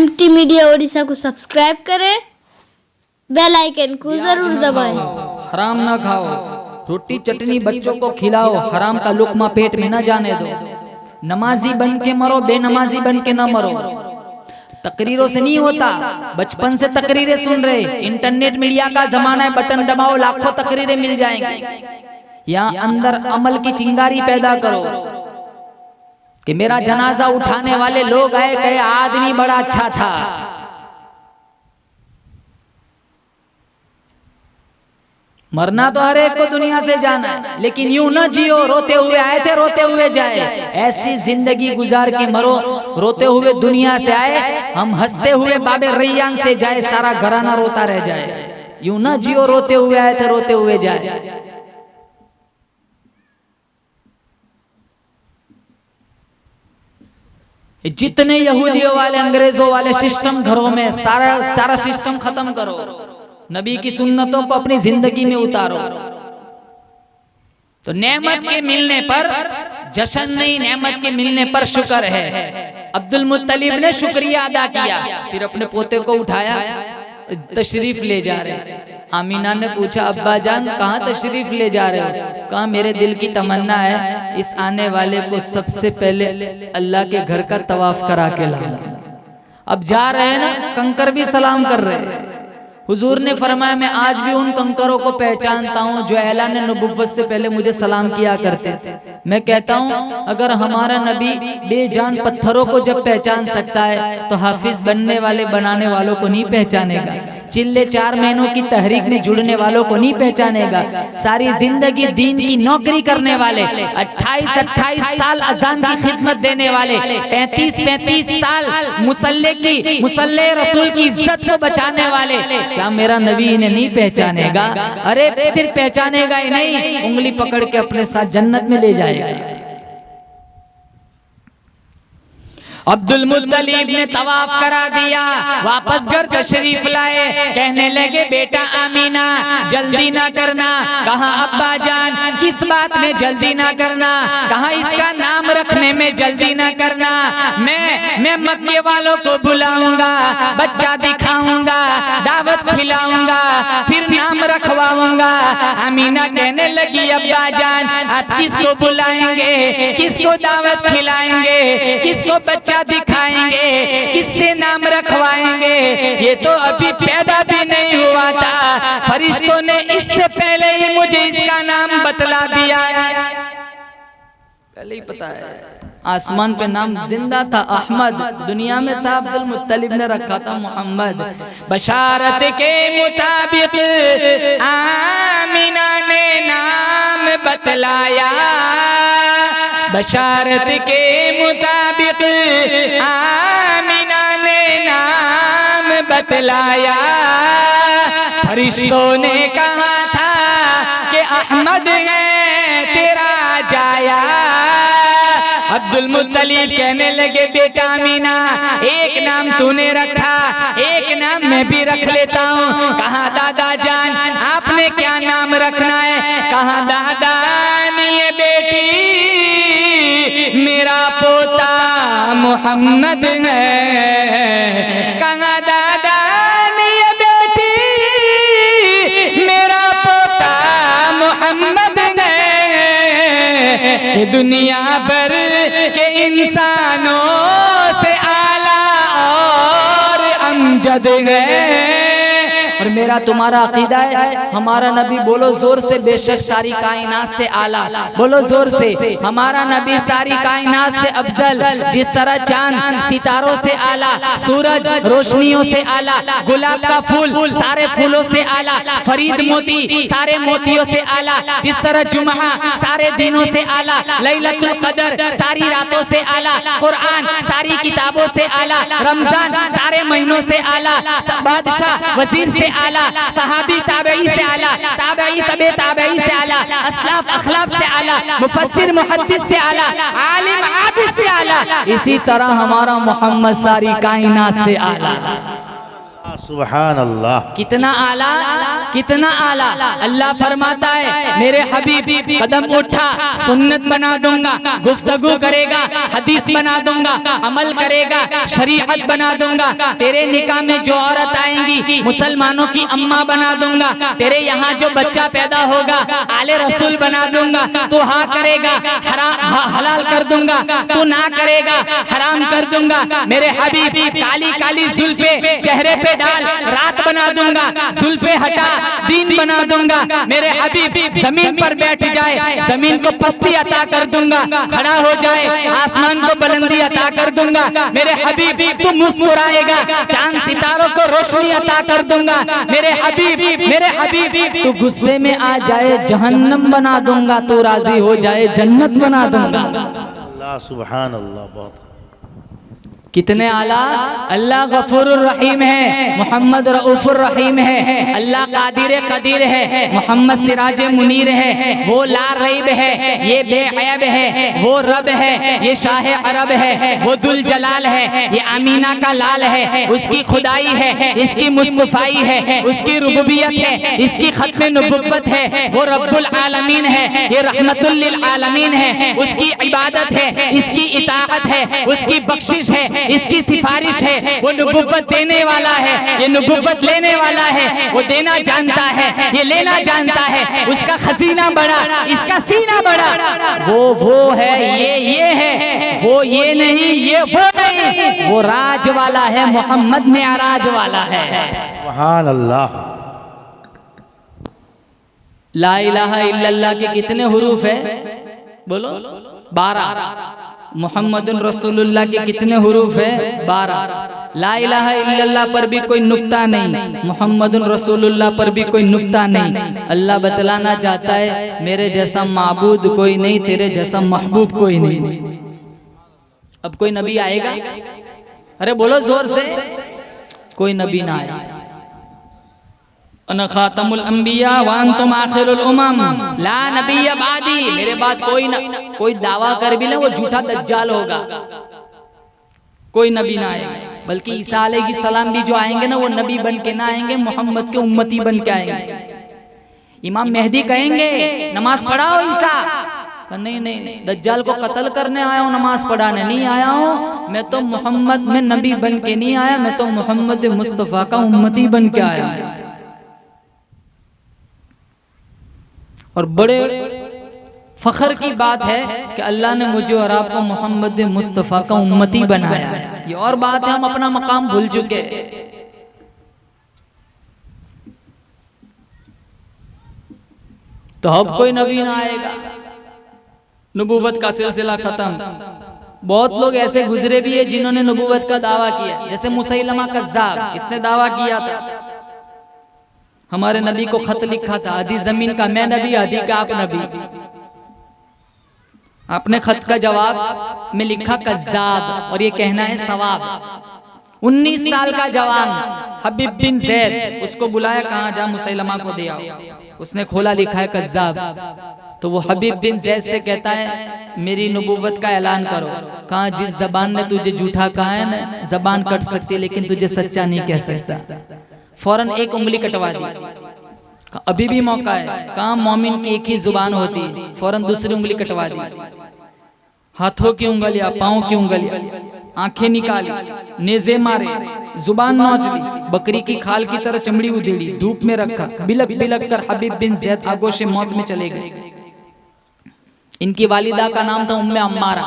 MT media Odisha को subscribe करें, bell icon को जरूर दबाएं। हराम ना खाओ, रोटी चटनी बच्चों को खिलाओ, हराम का लुकमा पेट में न जाने दो। नमाजी बन के मरो, बेनमाजी बन के न मरो। तकरीरों से नहीं होता, बचपन से तकरीरें सुन रहे। इंटरनेट मीडिया का जमाना है, बटन दबाओ लाखों तकरीरें मिल जाएंगी। यहाँ अंदर अमल की चिंगारी पैदा करो कि मेरा जनाजा उठाने वाले लोग आए, कहे आदमी बड़ा अच्छा था। मरना तो हर एक को दुनिया से जाना है, लेकिन यूं न जियो रोते हुए आए थे रोते हुए जाए। ऐसी जिंदगी गुजार के मरो, रोते हुए दुनिया से आए, हम हंसते हुए बाबे रैयान से जाए, सारा घराना रोता रह जाए। यूं न जियो रोते हुए आए थे रोते हुए जाए। जितने यहूदियों वाले अंग्रेजों वाले सिस्टम घरों में, सारा सिस्टम खत्म करो। नबी की सुन्नतों को अपनी जिंदगी में उतारो। तो नेमत के मिलने पर जश्न नहीं, नेमत के मिलने पर शुक्र है। अब्दुल मुत्तलिब ने शुक्रिया अदा किया, फिर अपने पोते को उठाया, तशरीफ ले जा रहे। आमीना ने पूछा, अब्बा जान कहाँ तशरीफ ले जा रहे हो? कहा मेरे दिल की तमन्ना है इस आने वाले को सबसे पहले अल्लाह के घर का तवाफ करा के लाऊं। अब जा रहे हैं ना, कंकर भी सलाम कर रहे हैं। हुजूर ने फरमाया मैं आज भी उन कंकरों को पहचानता हूँ जो ऐलान नबुव्वत से पहले मुझे सलाम किया करते थे। मैं कहता हूँ अगर हमारा नबी बेजान पत्थरों को जब पहचान सकता है तो हाफिज बनने वाले बनाने वालों को नहीं पहचानेगा? चिल्ले 4 महीनों की तहरीक में जुड़ने वालों को नहीं पहचानेगा? सारी जिंदगी दीन की नौकरी करने वाले, 28 साल अजान की खिदमत देने वाले, 35 साल मुसल्ले रसूल की इज्जत को बचाने वाले, क्या मेरा नबी इन्हें नहीं पहचानेगा? अरे सिर्फ पहचानेगा ही नहीं, उंगली पकड़ के अपने साथ जन्नत में ले जाएगा। अब्दुल मुत्तलिब ने तवाफ करा दिया, वापस घर तशरीफ लाए। कहने लगे बेटा आमीना जल्दी ना करना। कहा अब्बा जान किस बात में जल्दी ना करना? कहा इसका नाम रखने में जल्दी ना करना। मैं मक्के वालों को बुलाऊंगा, बच्चा दिखाऊंगा, दावत खिलाऊंगा, फिर नाम रखवाऊंगा। आमीना कहने लगी अब्बा जान आप किसको बुलाएंगे, किसको दावत खिलाएंगे, किसको बच्चा दिखाएंगे, किससे नाम रखवाएंगे? ये तो अभी पैदा भी नहीं हुआ था, फरिश्तों ने इससे पहले ही मुझे इसका नाम बतला दिया। पहले ही पता है। आसमान पे नाम जिंदा था अहमद, दुनिया में था अब्दुल मुत्तलिब ने रखा था मोहम्मद। बशारत के मुताबिक आमीना ने नाम बतलाया, बशारत के मुताबिक आमीना ने नाम बतलाया। फरिश्तों ने कहा था कि अहमद है तेरा जाया। अब्दुल मुत्तलिब कहने लगे बेटा आमीना एक नाम तूने रखा, एक नाम मैं भी रख लेता हूँ। कहा दादा जान आपने क्या नाम रखना है? कहा दादा ये बेटी मेरा पोता मोहम्मद है। कहा दादा ये बेटी मेरा पोता मोहम्मद है कि दुनिया भर के इंसानों से आला और अमजद है। और मेरा तुम्हारा अकीदा है हमारा नबी, बोलो जोर से, बेशक सारी कायनात से आला। बोलो जोर से, हमारा नबी सारी कायनात से अफजल। जिस तरह चांद सितारों से आला, सूरज रोशनियों से आला, गुलाब का फूल सारे फूलों से आला, फरीद मोती सारे मोतियों से आला। जिस तरह जुम्मा सारे दिनों से आला, लैलतुल कदर सारी रातों से आला, कुरान सारी किताबों से आला, रमजान सारे महीनों से आला, बादशाह वजीर से आला, सहाबी ताबई से आला, ताबई तबे ताबई से आला, असलाफ अखलाफ से आला, मुफस्सिर मुहद्दिस से आला, आलिम आबिद से आला। इसी तरह हमारा मोहम्मद सारी कायनात से आला। सुभान अल्लाह। कितना आला, कितना आला। अल्लाह फरमाता है मेरे हबीब कदम उठा सुन्नत बना दूंगा, गुफ्तगू करेगा हदीस बना दूंगा, अमल करेगा शरीयत बना दूंगा। तेरे निकाह में जो औरत आएंगी मुसलमानों की अम्मा बना दूंगा। तेरे यहाँ जो बच्चा पैदा होगा आले रसूल बना दूंगा। तू हाँ करेगा हलाल कर दूंगा, तू ना करेगा हराम कर दूंगा। मेरे हबीब काली काली जुल्फे चेहरे पे डाल रात बना दूंगा, जुल्फे हटा दीन बना दूंगा। मेरे हबीब जमीन पर बैठ जाए जमीन को पस्ती अता कर दूंगा, खड़ा हो जाए आसमान को बुलंदी अता कर दूंगा। मेरे हबीब तू मुस्कुराएगा चांद सितारों को रोशनी अता कर दूंगा। मेरे हबीब तू गुस्से में आ जाए जहन्नम बना दूंगा, तू राजी हो जाए जन्नत बना दूंगा। अल्लाह सुभान अल्लाह। बहुत कितने आला। अल्लाह गफूरुर रहीम है, मोहम्मद रऊफुर रहीम है। अल्लाह कादिर कदीर है, मोहम्मद सिराज मुनीर है। वो ला रईब है, ये बेअयब है। वो रब है, ये शाह अरब है। वो दुल जलाल है, ये अमीना का लाल है। उसकी खुदाई है, इसकी मुस्तफाई है। उसकी रुबूबियत है, इसकी खत्म नबुव्वत है। वो रब्बुल आलमीन है, ये रहमतुल लिल आलमीन है। उसकी इबादत है, इसकी इताअत है। उसकी बख्शिश है, इसकी सिफारिश है। वो नबुव्वत देने वाला है, ये नबुव्वत लेने वाला है। वो देना जानता है, ये लेना जानता है। उसका खजीना बड़ा, इसका सीना बड़ा। वो है, ये है। वो ये नहीं, ये वो नहीं। वो राज वाला है, मोहम्मद में आराज वाला है। सुभान अल्लाह। ला इलाहा इल्लल्लाह के कितने हुरूफ है बोलो? 12। मोहम्मदुन रसूलुल्लाह के कितने हुरूफ है? 12। ला इलाहा इल्लल्लाह पर भी कोई नुक्ता नहीं, मोहम्मदुन रसूलुल्लाह पर भी कोई नुक्ता नहीं। अल्लाह बतलाना चाहता है मेरे जैसा माबूद कोई नहीं, तेरे जैसा महबूब कोई नहीं। अब कोई नबी आएगा? अरे बोलो जोर से। कोई नबी ना आए। अना खातमुल अंबिया व अंतुम आखिरुल उमम ला नबिय्य बादी। मेरे बाद कोई दावा कर भी ले वो झूठा दज्जाल होगा। कोई नबी ना आएगा, बल्कि ईसा अलैहिस्सलाम भी जो आएंगे ना वो नबी बन के ना आएंगे, मोहम्मद के उम्मती बन के आएंगे। इमाम मेहदी कहेंगे नमाज पढ़ाओ ईसा, नहीं, दज्जाल को कत्ल करने आया हूँ, नमाज पढ़ाने नहीं आया हूँ। मैं तो मोहम्मद में नबी बन के नहीं आया, मैं तो मोहम्मद मुस्तफ़ा का उम्मती बन के आया हूँ। और बड़े फख्र की बात है कि अल्लाह ने मुझे और आपको मोहम्मद मुस्तफ़ा का उम्मती बनाया है। ये और बात है हम अपना मकाम भूल चुके। तो अब कोई नबी ना आएगा, नबूवत का सिलसिला खत्म। बहुत लोग ऐसे गुजरे भी है जिन्होंने नबूवत का दावा किया, जैसे मुसैलमा कज़्ज़ाब, इसने दावा किया था हमारे नबी को खत लिखा था, आधी जमीन का मैं नबी, आधी का आप नबी। आपने खत का जवाब में लिखा कज़्ज़ाब, और ये कहना है सवाब। 19 साल का जवान हबीब बिन ज़ैद, उसको बुलाया, कहाँ जा मुसैलमा को दे आओ। उसने खोला, लिखा है कज़्ज़ाब। तो वो हबीब बिन ज़ैद से कहता है मेरी नबूवत का ऐलान करो। कहाँ जिस जबान ने तुझे झूठा कहा है ना, जबान कट सकती है लेकिन तुझे सच्चा नहीं कह सकता। फौरन एक उंगली कटवा दी। अभी भी मौका है, कहाँ मोमिन की एक ही जुबान होती है, फौरन दूसरी उंगली कटवा दी। हाथों की उंगलियां, पाँव की उंगलियां, आंखें निकाली, नेज़े मारे, जुबान नोच ली, बकरी की खाल की तरह चमड़ी उधेड़ी, धूप में रखा, बिलक बिलक कर हबीब बिन ज़ैद आगोश मौत में चले गए। इनकी वालिदा का नाम था उम्मे अम्मारा।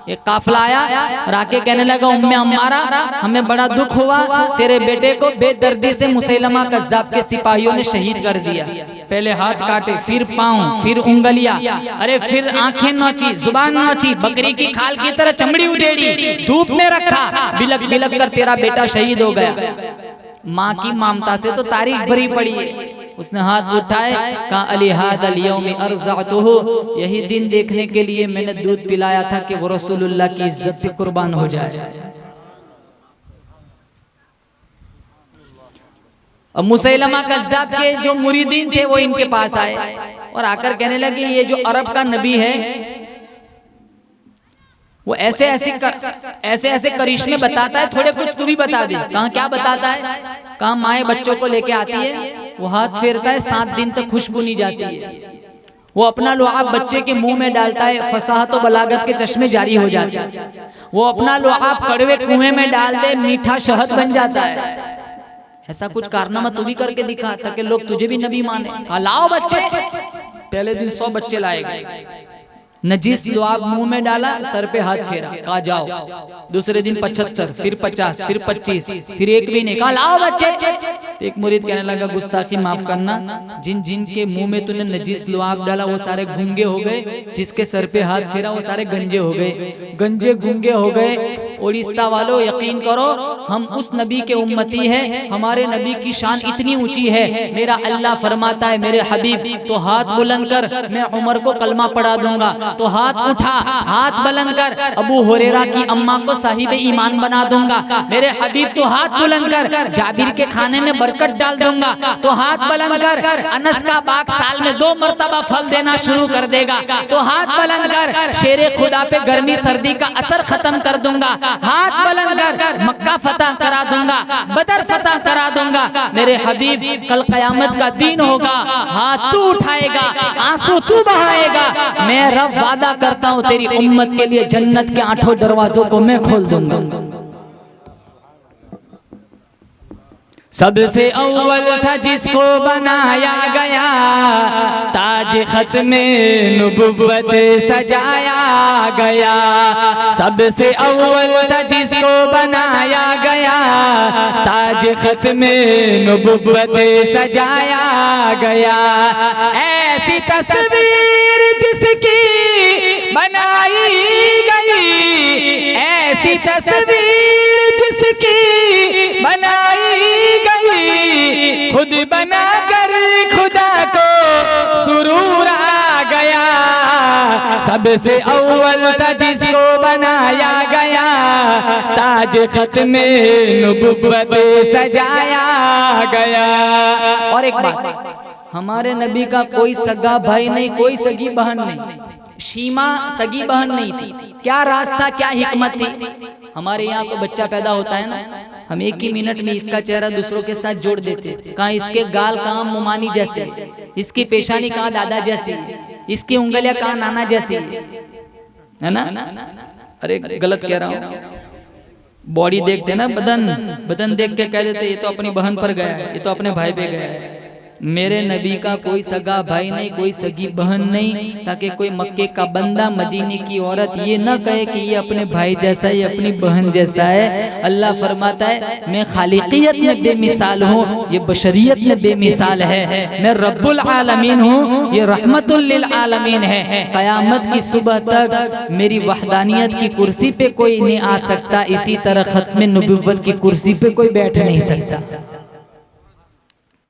एक काफिला आया और आके कहने लगा उम्मे अम्मारा, हमें बड़ा दुख हुआ, तेरे बेटे को बेदर्दी से मुसैलमा कज़्ज़ाब के सिपाहियों ने शहीद कर दिया। पहले हाथ काटे, फिर पाँव, फिर उंगलियां, अरे फिर आंखें नोची, जुबान नोची, बकरी की खाल की तरह चमड़ी उधेड़ी, धूप में रखा, बिलक बिलक कर तेरा बेटा शहीद हो गया। माँ की ममता से तो तारीख भरी पड़ी है। उसने हाथ उठाए, कहा अली हादल यौम अर्ज़अतुहु, यही दिन देखने के लिए मैंने दूध पिलाया था कि वो रसूलुल्लाह की इज्जत पे कुर्बान हो जाए। अब मुसैलमा कज़्ज़ाब के जो मुरीदीन थे वो इनके पास आए और आकर कहने लगे ये जो अरब का नबी है वो ऐसे ऐसे करिश्मे बताता है, थोड़े कुछ तू भी बता दे। कहाँ क्या बताता है? कहाँ माए बच्चों को लेके आती है, वो हाथ फेरता है, 7 दिन तक खुशबू नहीं जाती है। वो अपना लुआब बच्चे के मुंह में डालता है, फसाहत और बलागत के चश्मे जारी हो जाते हैं। वो अपना लुआब कड़वे कुएं में डाल दे, मीठा शहद बन जाता है। ऐसा कुछ कारनामा तू भी करके दिखा ताकि लोग तुझे भी नबी माने। लाओ बच्चे, पहले दिन 100 बच्चे लाए गए, नजीस लुआब मुंह में डाला, सर पे हाथ फेरा, कहा जाओ। दूसरे दिन 75, फिर 50, फिर 25, फिर एक भी नहीं, कहा लाओ बच्चे। तो एक मुरीद कहने लगा, गुस्ताखी माफ करना, जिन जिन के मुंह में तूने नजीस लुआब डाला वो सारे गूंगे हो गए, जिसके सर पे हाथ फेरा वो सारे गंजे हो गए, गंजे गूंगे हो गए। उड़ीसा वालों यकीन करो, हम उस नबी के उम्मती है, हमारे नबी की शान इतनी ऊंची है, मेरा अल्लाह फरमाता है मेरे हबीब तो हाथ बुलंद कर, मैं उमर को कलमा पढ़ा दूंगा। तो हाथ उठा, हाथ बुलंद कर, अबू हुरैरा की अम्मा को साहिब ईमान बना दूंगा। मेरे हबीब तो हाथ बुलंद कर, जाबिर के खाने में बरकत डाल दूंगा। तो हाथ बुलंद कर, अनस का बाग साल में 2 मरतबा फल देना शुरू कर देगा। तो हाथ बुलंद कर, शेरे खुदा पे गर्मी सर्दी का असर खत्म कर दूंगा। हाथ बुलंद कर, मक्का फतह करा दूंगा, बदर फतह करा दूंगा। मेरे हबीब कल कयामत का दिन होगा, हाथ तू उठाएगा, आंसू तू बहाएगा, मैं रब वादा करता हूं तेरी उम्मत के लिए जन्नत के 8 दरवाजों को मैं खोल दूंगा। सबसे अव्वल था जिसको बनाया गया, ताज खत्मे नुबुव्वत सजाया गया। सबसे अव्वल था जिसको बनाया गया, ताज खत्मे नुबुव्वत सजाया गया। ऐसी तस्वीर जिसकी बनाई गई, ऐसी तस्वीर जिसकी बनाई गई, खुद बना कर खुदा को सुरूर आ गया। सबसे अव्वल था जिसको बनाया गया, ताज खत्मे नुबुव्वत सजाया गया। और एक बात, हमारे नबी का कोई सगा भाई नहीं, कोई सगी बहन नहीं, शीमा सगी बहन नहीं थी। क्या रास्ता, क्या हिकमत थी? हमारे यहाँ को बच्चा पैदा होता है ना, हम 1 ही मिनट में इसका चेहरा दूसरों के साथ जोड़ देते। कहाँ इसके गाल कहाँ मुमानी जैसे, इसकी पेशानी कहाँ दादा जैसी, इसकी उंगलियां कहाँ नाना जैसी, है ना? अरे गलत कह रहा हूँ। बॉडी देखते ना, बदन देख के कह देते ये तो अपनी बहन पर गया है, ये तो अपने भाई पे गया है। मेरे नबी का कोई सगा भाई नहीं, कोई सगी बहन नहीं, ताकि कोई मक्के का बंदा, मदीने की औरत ये न कहे कि ये अपने भाई जैसा है, ये अपनी बहन जैसा है। अल्लाह फरमाता है मैं खालिकियत में बेमिसाल हूँ, ये बशरियत में बेमिसाल है। मैं रब्बुल आलमीन हूँ, ये रहमतुल लिल आलमीन है। क़यामत की सुबह तक मेरी वहदानियत की कुर्सी पे कोई नहीं आ सकता, इसी तरह खत्म नबुव्वत की कुर्सी पे कोई बैठ नहीं सकता।